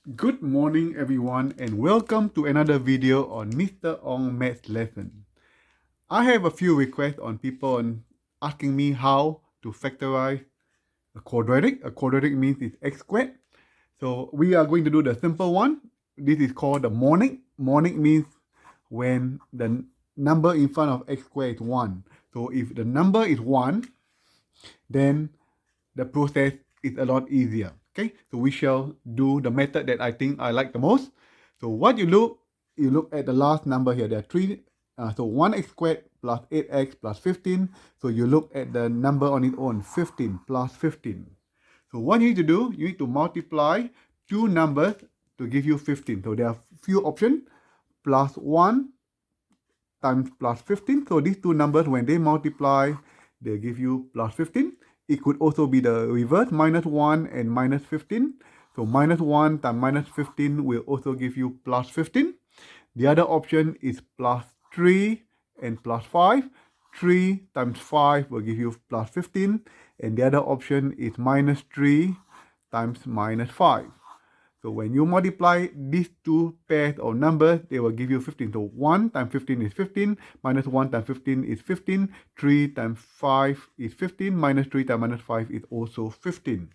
Good morning everyone and welcome to another video on Mr. Ong Maths Lessons. I have a few requests on people asking me how to factorize a quadratic. A quadratic means it's x squared. So we are going to do the simple one. This is called the monic. Monic means when the number in front of x squared is 1. So if the number is 1, then the process is a lot easier. Okay, so we shall do the method that I think I like the most. So what you look at the last number here. There are three. So 1x squared plus 8x plus 15. So you look at the number on its own, 15 plus 15. So what you need to do, you need to multiply two numbers to give you 15. So there are few options, plus 1 times plus 15. So these two numbers, when they multiply, they give you plus 15. It could also be the reverse, minus 1 and minus 15. So minus 1 times minus 15 will also give you plus 15. The other option is plus 3 and plus 5. 3 times 5 will give you plus 15. And the other option is minus 3 times minus 5. So when you multiply these two pairs of numbers, they will give you 15. So 1 times 15 is 15, minus 1 times 15 is 15, 3 times 5 is 15, minus 3 times minus 5 is also 15.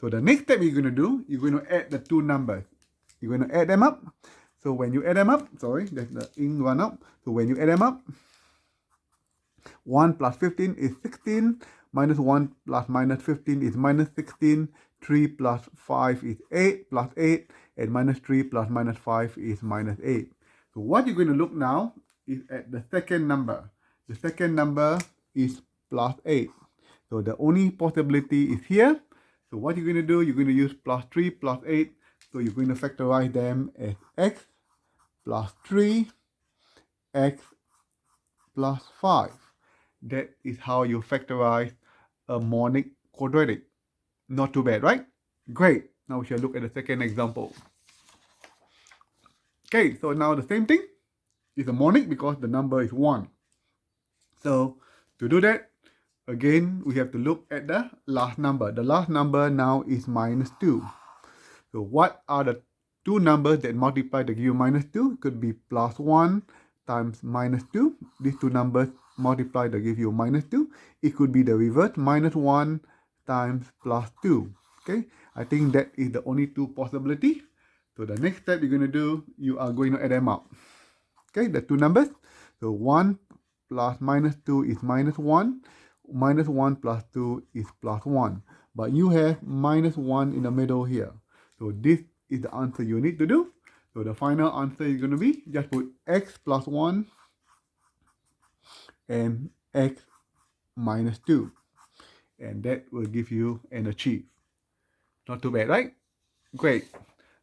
So the next step you're going to do, you're going to add the two numbers. You're going to add them up. So when you add them up, sorry, that's the ink run up. So when you add them up, 1 plus 15 is 16, minus 1 plus minus 15 is minus 16, 3 plus 5 is 8, plus 8, and minus 3 plus minus 5 is minus 8. So what you're going to look now is at the second number. The second number is plus 8. So the only possibility is here. So what you're going to do, you're going to use plus 3 plus 8. So you're going to factorize them as x plus 3, x plus 5. That is how you factorize a monic quadratic. Not too bad, right? Great. Now we shall look at the second example. Okay, so now the same thing is a monic because the number is 1. So to do that, again, we have to look at the last number. The last number now is minus 2. So what are the two numbers that multiply to give you minus 2? It could be plus 1 times minus 2. These two numbers multiply to give you minus 2. It could be the reverse, minus 1 times plus 2. Okay, I think that is the only two possibility. So the next step you're going to do, you are going to add them up. Okay, the two numbers. So 1 plus minus 2 is minus 1. Minus 1 plus 2 is plus 1. But you have minus 1 in the middle here. So this is the answer you need to do. So the final answer is going to be, just put x plus 1 and x minus 2. And that will give you an achieve. Not too bad, right? Great.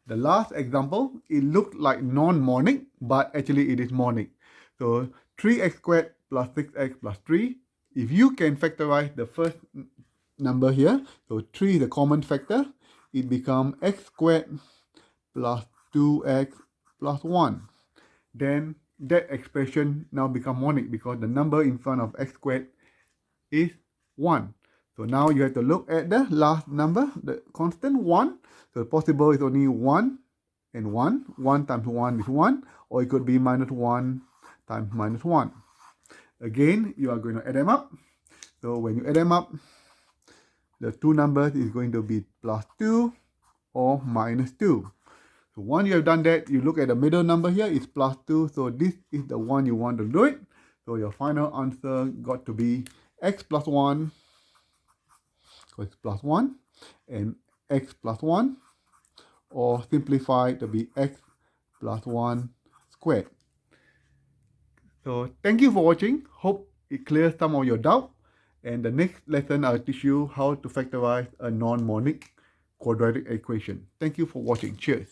The last example, it looked like non-monic, but actually it is monic. So 3x squared plus 6x plus 3. If you can factorize the first number here, so 3 is the common factor, it becomes x squared plus 2x plus 1. Then that expression now becomes monic because the number in front of x squared is 1. So now you have to look at the last number, the constant 1. So possible is only 1 and 1. 1 times 1 is 1, or it could be minus 1 times minus 1. Again, you are going to add them up. So when you add them up, the two numbers is going to be plus 2 or minus 2. So once you have done that, you look at the middle number here, it's plus 2. So this is the one you want to do it. So your final answer got to be x plus 1, so it's plus 1, and x plus 1, or simplified to be x plus 1 squared. So thank you for watching. Hope it clears some of your doubt. And the next lesson, I'll teach you how to factorize a non-monic quadratic equation. Thank you for watching. Cheers.